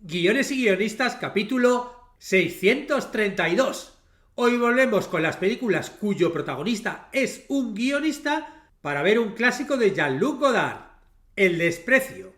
Guiones y guionistas, capítulo 632. Hoy volvemos con las películas cuyo protagonista es un guionista para ver un clásico de Jean-Luc Godard, El desprecio.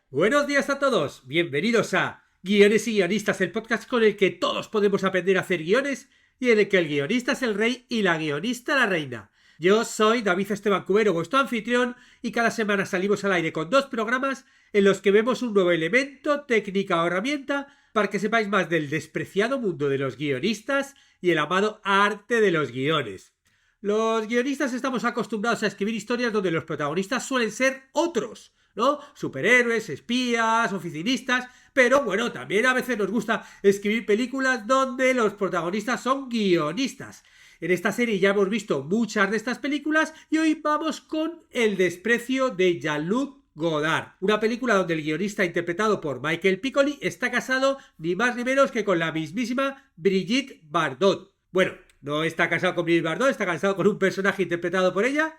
Buenos días a todos, bienvenidos a Guiones y Guionistas, el podcast con el que todos podemos aprender a hacer guiones y en el que el guionista es el rey y la guionista la reina. Yo soy David Esteban Cubero, vuestro anfitrión, y cada semana salimos al aire con 2 programas en los que vemos un nuevo elemento, técnica o herramienta para que sepáis más del despreciado mundo de los guionistas y el amado arte de los guiones. Los guionistas estamos acostumbrados a escribir historias donde los protagonistas suelen ser otros, ¿no? Superhéroes, espías, oficinistas, pero bueno, también a veces nos gusta escribir películas donde los protagonistas son guionistas. En esta serie ya hemos visto muchas de estas películas y hoy vamos con El desprecio de Jean-Luc Godard, una película donde el guionista interpretado por Michael Piccoli está casado ni más ni menos que con la mismísima Brigitte Bardot. Bueno, no está casado con Brigitte Bardot, está casado con un personaje interpretado por ella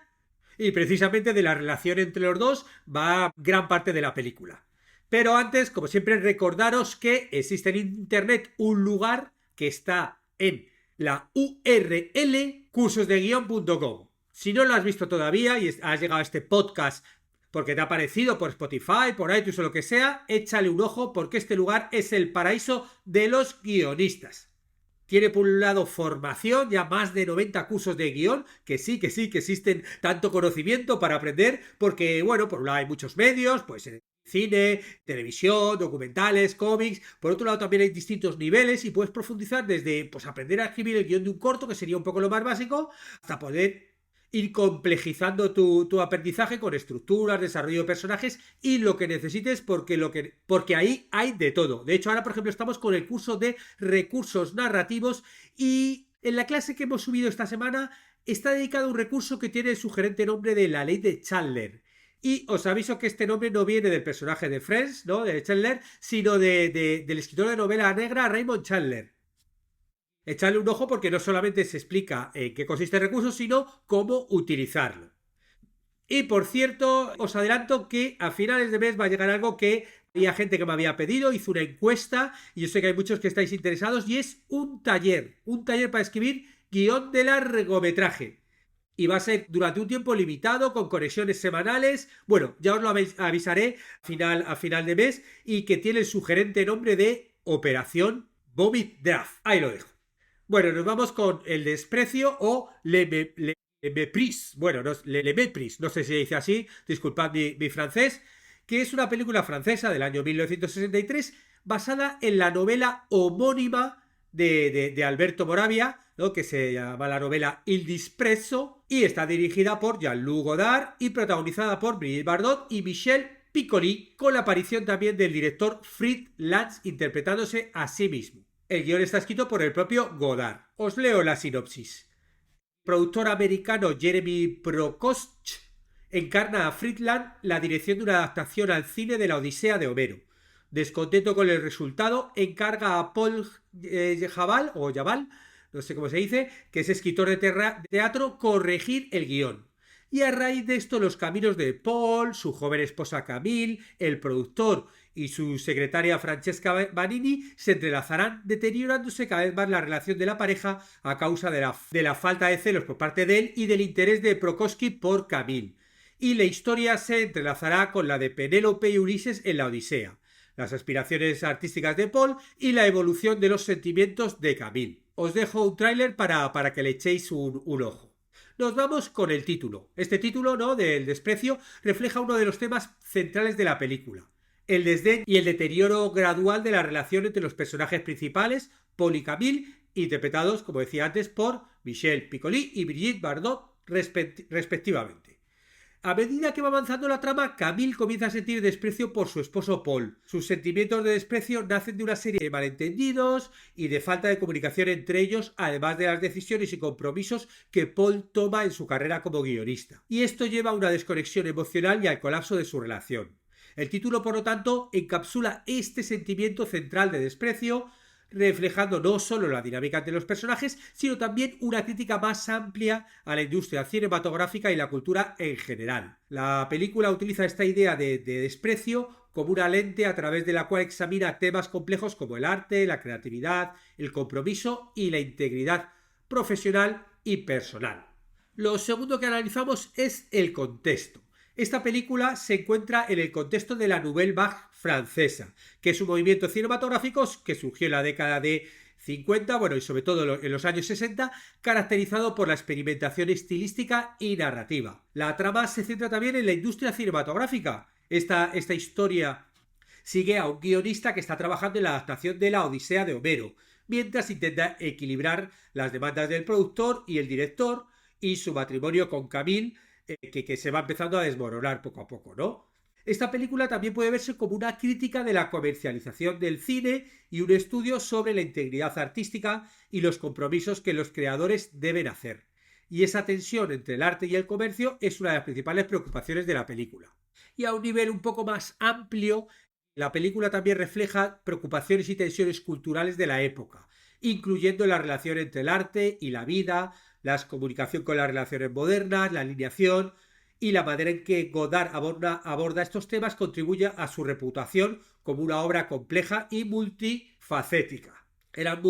y precisamente de la relación entre los dos va gran parte de la película. Pero antes, como siempre, recordaros que existe en internet un lugar que está en la URL cursosdeguion.com. Si no lo has visto todavía y has llegado a este podcast porque te ha aparecido por Spotify, por iTunes o lo que sea, échale un ojo porque este lugar es el paraíso de los guionistas. Tiene por un lado formación, ya más de 90 cursos de guión, que sí, que existen tanto conocimiento para aprender, porque, bueno, por un lado hay muchos medios, pues cine, televisión, documentales, cómics. Por otro lado también hay distintos niveles y puedes profundizar desde pues aprender a escribir el guión de un corto, que sería un poco lo más básico, hasta poder ir complejizando tu aprendizaje con estructuras, desarrollo de personajes y lo que necesites porque ahí hay de todo. De hecho, ahora, por ejemplo, estamos con el curso de recursos narrativos y en la clase que hemos subido esta semana está dedicado a un recurso que tiene el sugerente nombre de la ley de Chandler. Y os aviso que este nombre no viene del personaje de Friends, ¿no? De Chandler, sino del escritor de novela negra Raymond Chandler. Echarle un ojo porque no solamente se explica en qué consiste el recurso, sino cómo utilizarlo. Y por cierto, os adelanto que a finales de mes va a llegar algo que había gente que me había pedido, hice una encuesta y yo sé que hay muchos que estáis interesados y es un taller para escribir guión de largometraje. Y va a ser durante un tiempo limitado, con conexiones semanales. Bueno, ya os lo avisaré a final de mes y que tiene el sugerente nombre de Operación Vomit Draft. Ahí lo dejo. Bueno, nos vamos con El desprecio o Le Mépris. Bueno, Le Mépris, no sé si se dice así, disculpad mi francés, que es una película francesa del año 1963 basada en la novela homónima de Alberto Moravia, ¿no? Que se llama la novela Il disprezzo y está dirigida por Jean-Luc Godard y protagonizada por Brigitte Bardot y Michel Piccoli, con la aparición también del director Fritz Lang interpretándose a sí mismo. El guión está escrito por el propio Godard. Os leo la sinopsis. El productor americano Jeremy Prokosch encarna a Fritz Lang la dirección de una adaptación al cine de la Odisea de Homero. Descontento con el resultado, encarga a Paul Jabal, no sé cómo se dice, que es escritor de teatro, corregir el guión. Y a raíz de esto los caminos de Paul, su joven esposa Camille, el productor y su secretaria Francesca Banini se entrelazarán, deteriorándose cada vez más la relación de la pareja a causa de la falta de celos por parte de él y del interés de Prokofsky por Camille. Y la historia se entrelazará con la de Penélope y Ulises en la Odisea, las aspiraciones artísticas de Paul y la evolución de los sentimientos de Camille. Os dejo un tráiler para que le echéis un ojo. Nos vamos con el título. Este título, ¿no?, del desprecio, refleja uno de los temas centrales de la película: el desdén y el deterioro gradual de la relación entre los personajes principales, Paul y Camille, interpretados, como decía antes, por Michel Piccoli y Brigitte Bardot, respectivamente. A medida que va avanzando la trama, Camille comienza a sentir desprecio por su esposo Paul. Sus sentimientos de desprecio nacen de una serie de malentendidos y de falta de comunicación entre ellos, además de las decisiones y compromisos que Paul toma en su carrera como guionista. Y esto lleva a una desconexión emocional y al colapso de su relación. El título, por lo tanto, encapsula este sentimiento central de desprecio, reflejando no solo la dinámica entre los personajes, sino también una crítica más amplia a la industria cinematográfica y la cultura en general. La película utiliza esta idea de desprecio como una lente a través de la cual examina temas complejos como el arte, la creatividad, el compromiso y la integridad profesional y personal. Lo segundo que analizamos es el contexto. Esta película se encuentra en el contexto de la Nouvelle Vague francesa, que es un movimiento cinematográfico que surgió en la década de 50, bueno, y sobre todo en los años 60, caracterizado por la experimentación estilística y narrativa. La trama se centra también en la industria cinematográfica. Esta historia sigue a un guionista que está trabajando en la adaptación de la Odisea de Homero, mientras intenta equilibrar las demandas del productor y el director y su matrimonio con Camille, que se va empezando a desmoronar poco a poco, ¿no? Esta película también puede verse como una crítica de la comercialización del cine y un estudio sobre la integridad artística y los compromisos que los creadores deben hacer. Y esa tensión entre el arte y el comercio es una de las principales preocupaciones de la película. Y a un nivel un poco más amplio, la película también refleja preocupaciones y tensiones culturales de la época, incluyendo la relación entre el arte y la vida, la comunicación con las relaciones modernas, la alineación y la manera en que Godard aborda estos temas contribuye a su reputación como una obra compleja y multifacética. Eran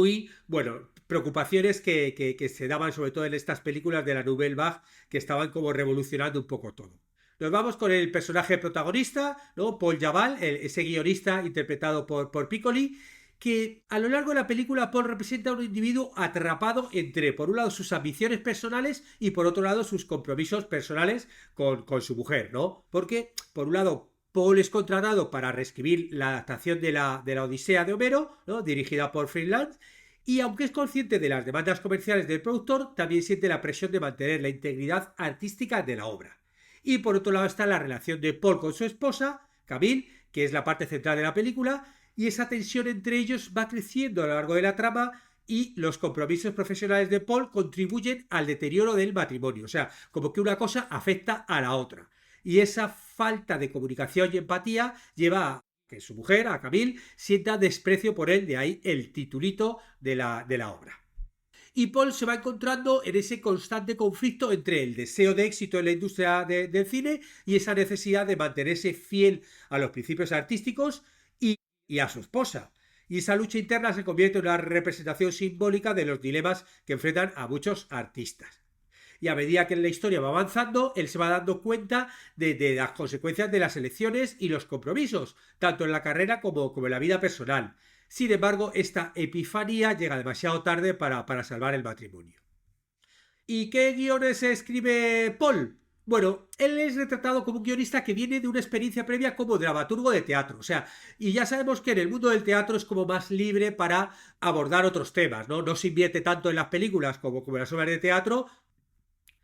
preocupaciones que se daban sobre todo en estas películas de la Nouvelle Vague, que estaban como revolucionando un poco todo. Nos vamos con el personaje protagonista, ¿no? Paul Jabal, ese guionista interpretado por Piccoli, que a lo largo de la película Paul representa a un individuo atrapado entre, por un lado, sus ambiciones personales y, por otro lado, sus compromisos personales con su mujer, ¿no? Porque, por un lado, Paul es contratado para reescribir la adaptación de la Odisea de Homero, ¿no? Dirigida por Freeland, y aunque es consciente de las demandas comerciales del productor, también siente la presión de mantener la integridad artística de la obra. Y por otro lado está la relación de Paul con su esposa, Camille, que es la parte central de la película, y esa tensión entre ellos va creciendo a lo largo de la trama y los compromisos profesionales de Paul contribuyen al deterioro del matrimonio. O sea, como que una cosa afecta a la otra. Y esa falta de comunicación y empatía lleva a que su mujer, a Camille, sienta desprecio por él, de ahí el titulito de la obra. Y Paul se va encontrando en ese constante conflicto entre el deseo de éxito en la industria del cine y esa necesidad de mantenerse fiel a los principios artísticos y a su esposa. Y esa lucha interna se convierte en una representación simbólica de los dilemas que enfrentan a muchos artistas. Y a medida que la historia va avanzando, él se va dando cuenta de las consecuencias de las elecciones y los compromisos, tanto en la carrera como en la vida personal. Sin embargo, esta epifanía llega demasiado tarde para salvar el matrimonio. ¿Y qué guiones escribe Paul? Bueno, él es retratado como un guionista que viene de una experiencia previa como dramaturgo de teatro, o sea, y ya sabemos que en el mundo del teatro es como más libre para abordar otros temas, ¿no? No se invierte tanto en las películas como en las obras de teatro,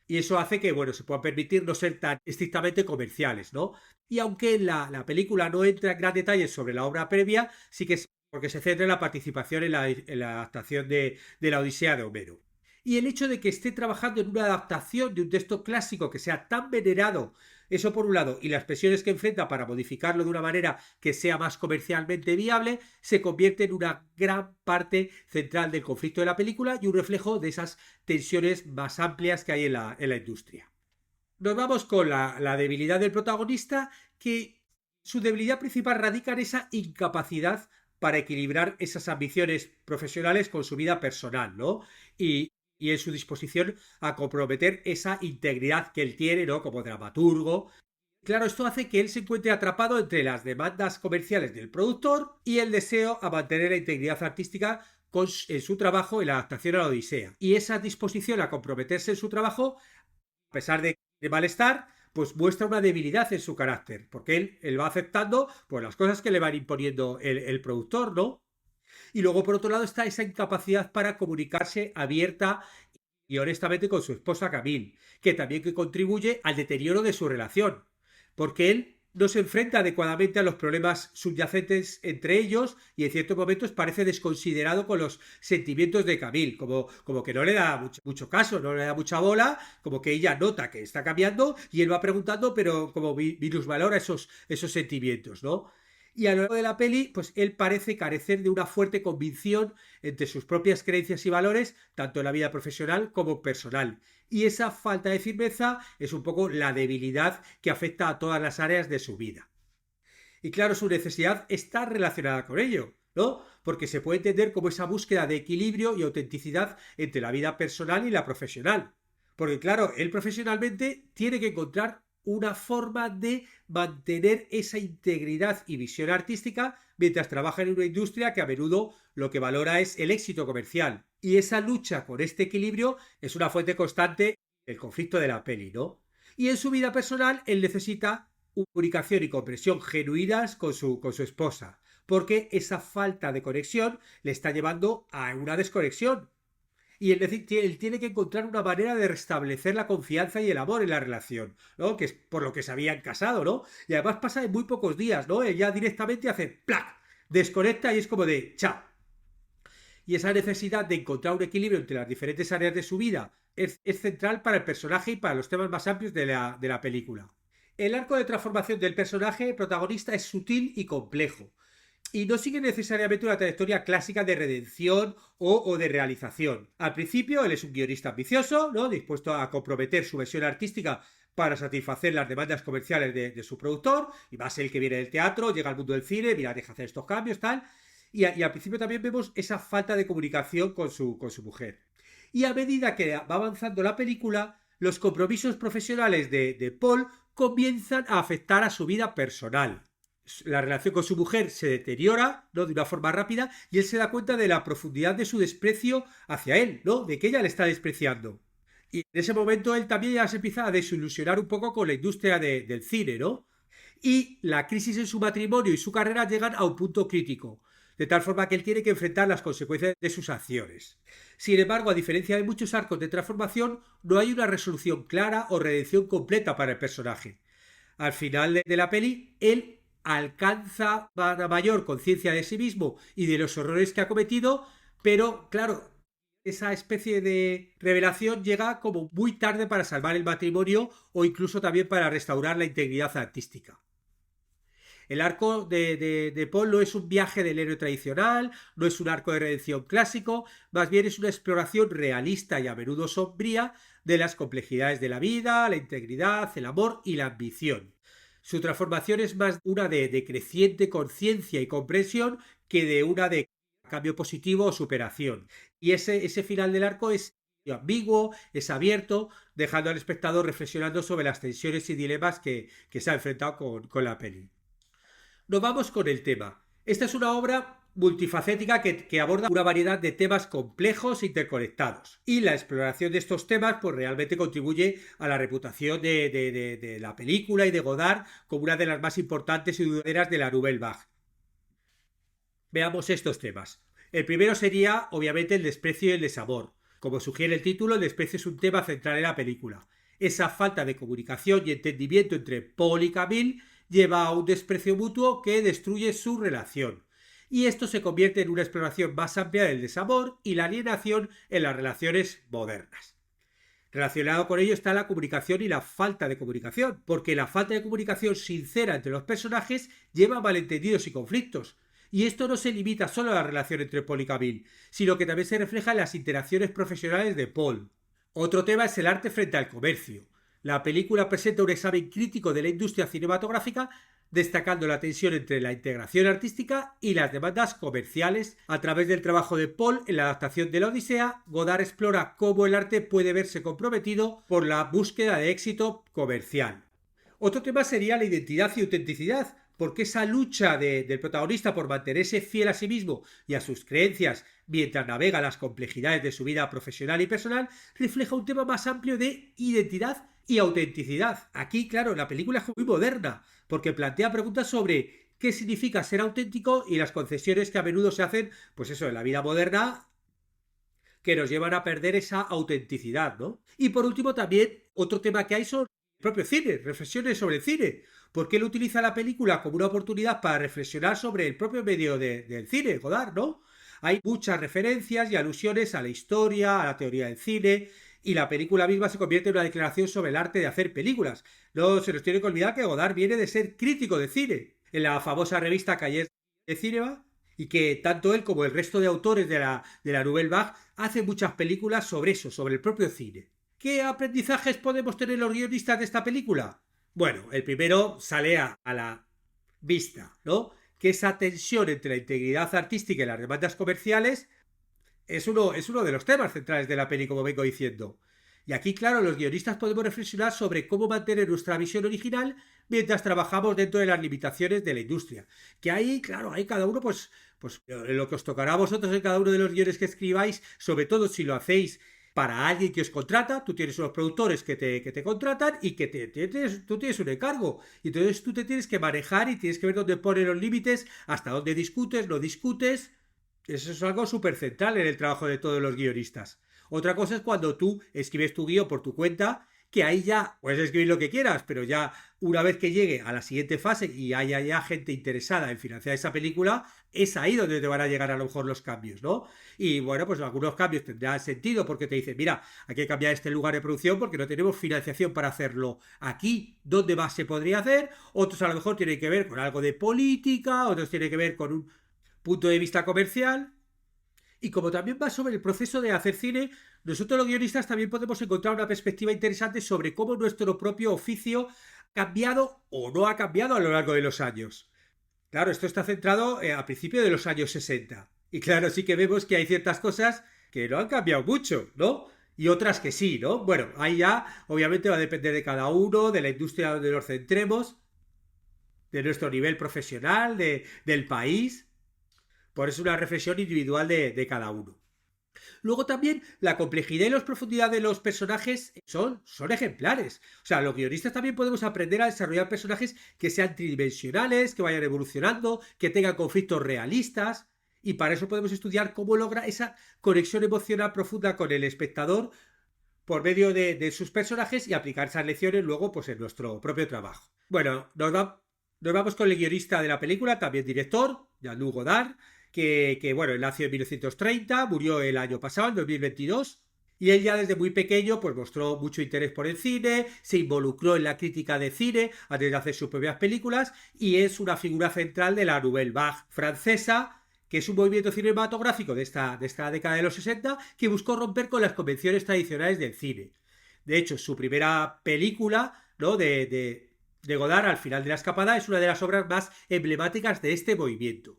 y eso hace que, bueno, se puedan permitir no ser tan estrictamente comerciales, ¿no? Y aunque la película no entra en gran detalle sobre la obra previa, sí que es porque se centra en la participación en la adaptación de la Odisea de Homero. Y el hecho de que esté trabajando en una adaptación de un texto clásico que sea tan venerado, eso por un lado, y las presiones que enfrenta para modificarlo de una manera que sea más comercialmente viable, se convierte en una gran parte central del conflicto de la película y un reflejo de esas tensiones más amplias que hay en la industria. Nos vamos con la debilidad del protagonista, que su debilidad principal radica en esa incapacidad para equilibrar esas ambiciones profesionales con su vida personal, ¿no? Y en su disposición a comprometer esa integridad que él tiene, ¿no? Como dramaturgo. Claro, esto hace que él se encuentre atrapado entre las demandas comerciales del productor y el deseo a mantener la integridad artística en su trabajo en la adaptación a la Odisea. Y esa disposición a comprometerse en su trabajo, a pesar de malestar, pues muestra una debilidad en su carácter, porque él va aceptando pues las cosas que le van imponiendo el productor, ¿no? Y luego, por otro lado, está esa incapacidad para comunicarse abierta y honestamente con su esposa Camille, que también contribuye al deterioro de su relación, porque él no se enfrenta adecuadamente a los problemas subyacentes entre ellos y en ciertos momentos parece desconsiderado con los sentimientos de Camille, como que no le da mucho caso, no le da mucha bola, como que ella nota que está cambiando y él va preguntando, pero como minusvalora esos sentimientos, ¿no? Y a lo largo de la peli, pues él parece carecer de una fuerte convicción entre sus propias creencias y valores, tanto en la vida profesional como personal. Y esa falta de firmeza es un poco la debilidad que afecta a todas las áreas de su vida. Y claro, su necesidad está relacionada con ello, ¿no? Porque se puede entender como esa búsqueda de equilibrio y autenticidad entre la vida personal y la profesional. Porque claro, él profesionalmente tiene que encontrar una forma de mantener esa integridad y visión artística mientras trabaja en una industria que a menudo lo que valora es el éxito comercial. Y esa lucha con este equilibrio es una fuente constante del conflicto de la peli, ¿no? Y en su vida personal él necesita comunicación y comprensión genuinas con su esposa, porque esa falta de conexión le está llevando a una desconexión. Y él tiene que encontrar una manera de restablecer la confianza y el amor en la relación, ¿no? Que es por lo que se habían casado, ¿no? Y además pasa en muy pocos días, ¿no? Ella directamente hace ¡plac! Desconecta y es como de ¡chao! Y esa necesidad de encontrar un equilibrio entre las diferentes áreas de su vida es central para el personaje y para los temas más amplios de la película. El arco de transformación del personaje protagonista es sutil y complejo, y no sigue necesariamente una trayectoria clásica de redención o de realización. Al principio, él es un guionista ambicioso, ¿no? Dispuesto a comprometer su versión artística para satisfacer las demandas comerciales de su productor, y va a ser el que viene del teatro, llega al mundo del cine, mira, deja hacer estos cambios, tal. Y al principio también vemos esa falta de comunicación con su mujer. Y a medida que va avanzando la película, los compromisos profesionales de Paul comienzan a afectar a su vida personal. La relación con su mujer se deteriora, ¿no? De una forma rápida, y él se da cuenta de la profundidad de su desprecio hacia él, ¿no? De que ella le está despreciando. Y en ese momento él también ya se empieza a desilusionar un poco con la industria del cine, ¿no? Y la crisis en su matrimonio y su carrera llegan a un punto crítico, de tal forma que él tiene que enfrentar las consecuencias de sus acciones. Sin embargo, a diferencia de muchos arcos de transformación, no hay una resolución clara o redención completa para el personaje. Al final de la peli, él alcanza una mayor conciencia de sí mismo y de los horrores que ha cometido, pero claro, esa especie de revelación llega como muy tarde para salvar el matrimonio o incluso también para restaurar la integridad artística. El arco de Paul no es un viaje del héroe tradicional, no es un arco de redención clásico, más bien es una exploración realista y a menudo sombría de las complejidades de la vida, la integridad, el amor y la ambición. Su transformación es más una de creciente conciencia y comprensión que de una de cambio positivo o superación. Y ese final del arco es ambiguo, es abierto, dejando al espectador reflexionando sobre las tensiones y dilemas que se ha enfrentado con la peli. Nos vamos con el tema. Esta es una obra multifacética que aborda una variedad de temas complejos e interconectados. Y la exploración de estos temas pues realmente contribuye a la reputación de la película y de Godard como una de las más importantes y duraderas de la Nouvelle Vague. Veamos estos temas. El primero sería, obviamente, el desprecio y el desamor. Como sugiere el título, el desprecio es un tema central en la película. Esa falta de comunicación y entendimiento entre Paul y Camille lleva a un desprecio mutuo que destruye su relación. Y esto se convierte en una exploración más amplia del desamor y la alienación en las relaciones modernas. Relacionado con ello está la comunicación y la falta de comunicación, porque la falta de comunicación sincera entre los personajes lleva a malentendidos y conflictos. Y esto no se limita solo a la relación entre Paul y Camille, sino que también se refleja en las interacciones profesionales de Paul. Otro tema es el arte frente al comercio. La película presenta un examen crítico de la industria cinematográfica, destacando la tensión entre la integración artística y las demandas comerciales. A través del trabajo de Paul en la adaptación de la Odisea, Godard explora cómo el arte puede verse comprometido por la búsqueda de éxito comercial. Otro tema sería la identidad y autenticidad, porque esa lucha del protagonista por mantenerse fiel a sí mismo y a sus creencias mientras navega las complejidades de su vida profesional y personal refleja un tema más amplio de identidad y autenticidad. Aquí, claro, la película es muy moderna, porque plantea preguntas sobre qué significa ser auténtico y las concesiones que a menudo se hacen, pues eso, en la vida moderna, que nos llevan a perder esa autenticidad, ¿no? Y por último, también otro tema que hay son el propio cine, reflexiones sobre el cine, porque él utiliza la película como una oportunidad para reflexionar sobre el propio medio del cine, Godard, ¿no? Hay muchas referencias y alusiones a la historia, a la teoría del cine, y la película misma se convierte en una declaración sobre el arte de hacer películas. No se nos tiene que olvidar que Godard viene de ser crítico de cine. en la famosa revista Cahiers de Cinema, y que tanto él como el resto de autores de la Nouvelle Vague hacen muchas películas sobre eso, sobre el propio cine. ¿Qué aprendizajes podemos tener los guionistas de esta película? Bueno, el primero sale a la vista, ¿no? Que esa tensión entre la integridad artística y las demandas comerciales es uno de los temas centrales de la peli, como vengo diciendo. Y aquí, claro, los guionistas podemos reflexionar sobre cómo mantener nuestra visión original mientras trabajamos dentro de las limitaciones de la industria. Que ahí, claro, ahí cada uno, pues lo que os tocará a vosotros en cada uno de los guiones que escribáis, sobre todo si lo hacéis para alguien que os contrata, tú tienes unos productores que te contratan y que tú tienes un encargo. Y entonces tú te tienes que manejar y tienes que ver dónde ponen los límites, hasta dónde discutes, no discutes. Eso es algo súper central en el trabajo de todos los guionistas. Otra cosa es cuando tú escribes tu guión por tu cuenta, que ahí ya puedes escribir lo que quieras, pero ya una vez que llegue a la siguiente fase y haya ya gente interesada en financiar esa película, es ahí donde te van a llegar a lo mejor los cambios, ¿no? Y bueno, pues algunos cambios tendrán sentido porque te dicen, mira, hay que cambiar este lugar de producción porque no tenemos financiación para hacerlo aquí, ¿dónde más se podría hacer? Otros a lo mejor tienen que ver con algo de política, otros tienen que ver con un punto de vista comercial. Y como también va sobre el proceso de hacer cine, nosotros los guionistas también podemos encontrar una perspectiva interesante sobre cómo nuestro propio oficio ha cambiado o no ha cambiado a lo largo de los años. Claro, esto está centrado a principios de los años 60. Y claro, sí que vemos que hay ciertas cosas que no han cambiado mucho, ¿no? Y otras que sí, ¿no? Bueno, ahí ya obviamente va a depender de cada uno, de la industria donde nos centremos, de nuestro nivel profesional, del país. Por eso una reflexión individual de cada uno. Luego también la complejidad y la profundidad de los personajes son ejemplares. O sea, los guionistas también podemos aprender a desarrollar personajes que sean tridimensionales, que vayan evolucionando, que tengan conflictos realistas. Y para eso podemos estudiar cómo logra esa conexión emocional profunda con el espectador por medio de sus personajes y aplicar esas lecciones luego pues en nuestro propio trabajo. Bueno, nos vamos con el guionista de la película, también director, Jean-Luc Godard, bueno, él nació en 1930, murió el año pasado, en 2022, y él ya desde muy pequeño pues mostró mucho interés por el cine, se involucró en la crítica de cine antes de hacer sus propias películas y es una figura central de la Nouvelle Vague francesa, que es un movimiento cinematográfico de esta década de los 60 que buscó romper con las convenciones tradicionales del cine. De hecho, su primera película, ¿no?, de Godard, Al final de la escapada, es una de las obras más emblemáticas de este movimiento.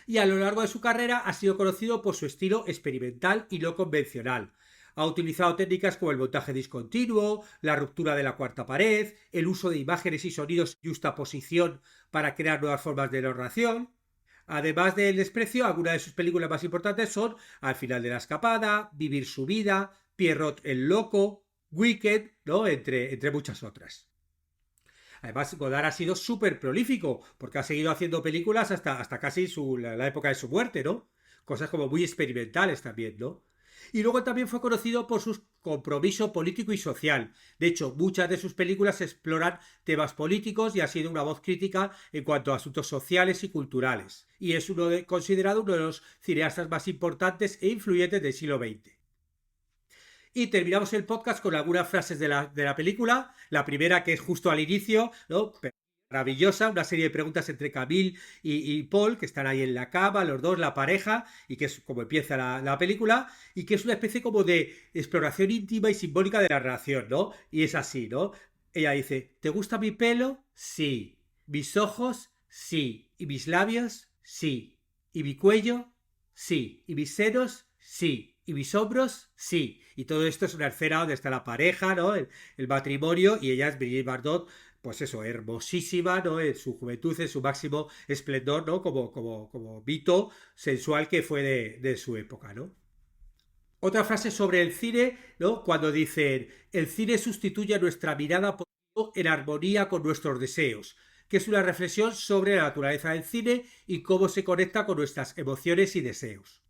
Y a lo largo de su carrera ha sido conocido por su estilo experimental y no convencional. Ha utilizado técnicas como el montaje discontinuo, la ruptura de la cuarta pared, el uso de imágenes y sonidos y justaposición para crear nuevas formas de narración. Además del desprecio, algunas de sus películas más importantes son Al final de la escapada, Vivir su vida, Pierrot el loco, Wicked, ¿no?, entre muchas otras. Además, Godard ha sido súper prolífico, porque ha seguido haciendo películas hasta casi la época de su muerte, ¿no? Cosas como muy experimentales también, ¿no? Y luego también fue conocido por su compromiso político y social. De hecho, muchas de sus películas exploran temas políticos y ha sido una voz crítica en cuanto a asuntos sociales y culturales. Y es considerado uno de los cineastas más importantes e influyentes del siglo XX. Y terminamos el podcast con algunas frases de la película. La primera, que es justo al inicio, ¿no? Maravillosa, una serie de preguntas entre Camille y Paul, que están ahí en la cama, los dos, la pareja, y que es como empieza la película, y que es una especie como de exploración íntima y simbólica de la relación, ¿no? Y es así, ¿no? Ella dice, ¿te gusta mi pelo? Sí. ¿Mis ojos? Sí. ¿Y mis labios? Sí. ¿Y mi cuello? Sí. ¿Y mis senos? Sí. ¿Y mis hombros? Sí. Y todo esto es una escena donde está la pareja, ¿no? El matrimonio, y ella es Brigitte Bardot, pues eso, hermosísima, ¿no? En su juventud, en su máximo esplendor, ¿no? Como mito sensual que fue de su época, ¿no? Otra frase sobre el cine, ¿no? Cuando dicen, el cine sustituye a nuestra mirada en armonía con nuestros deseos, que es una reflexión sobre la naturaleza del cine y cómo se conecta con nuestras emociones y deseos.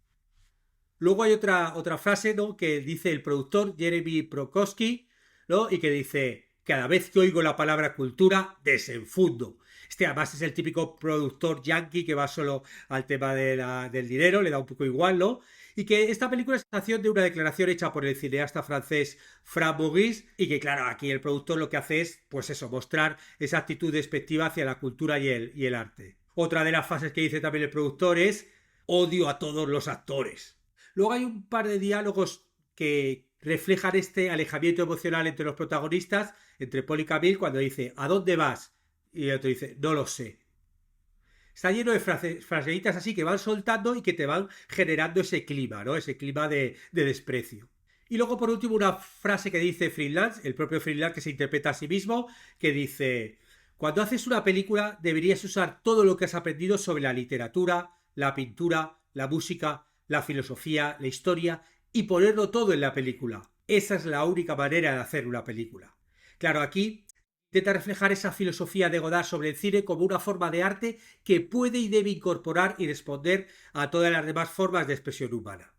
Luego hay otra frase, ¿no?, que dice el productor Jeremy Prokofsky, ¿no?, y que dice, cada vez que oigo la palabra cultura, desenfundo. Este además es el típico productor yankee que va solo al tema del dinero, le da un poco igual, ¿no? y que esta película es acción de una declaración hecha por el cineasta francés Franck Maurice y que claro, aquí el productor lo que hace es, pues eso, mostrar esa actitud despectiva hacia la cultura y el arte. Otra de las frases que dice también el productor es odio a todos los actores. Luego hay un par de diálogos que reflejan este alejamiento emocional entre los protagonistas, entre Paul y Camille, cuando dice ¿a dónde vas? Y el otro dice no lo sé. Está lleno de fraseitas así que van soltando y que te van generando ese clima, ¿no? Ese clima de desprecio. Y luego, por último, una frase que dice Freelance, el propio Freelance que se interpreta a sí mismo, que dice: cuando haces una película deberías usar todo lo que has aprendido sobre la literatura, la pintura, la música, la filosofía, la historia y ponerlo todo en la película. Esa es la única manera de hacer una película. Claro, aquí intenta reflejar esa filosofía de Godard sobre el cine como una forma de arte que puede y debe incorporar y responder a todas las demás formas de expresión humana.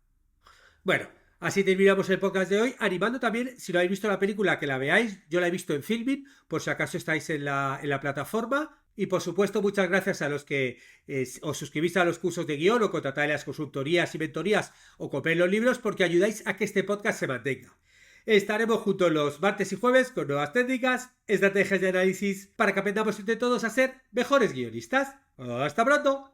Bueno, así terminamos el podcast de hoy, animando también, si no habéis visto la película, que la veáis. Yo la he visto en Filmin, por si acaso estáis en la plataforma. Y por supuesto, muchas gracias a los que os suscribís a los cursos de guión o contratáis las consultorías y mentorías o compréis los libros porque ayudáis a que este podcast se mantenga. Estaremos juntos los martes y jueves con nuevas técnicas, estrategias de análisis para que aprendamos entre todos a ser mejores guionistas. ¡Hasta pronto!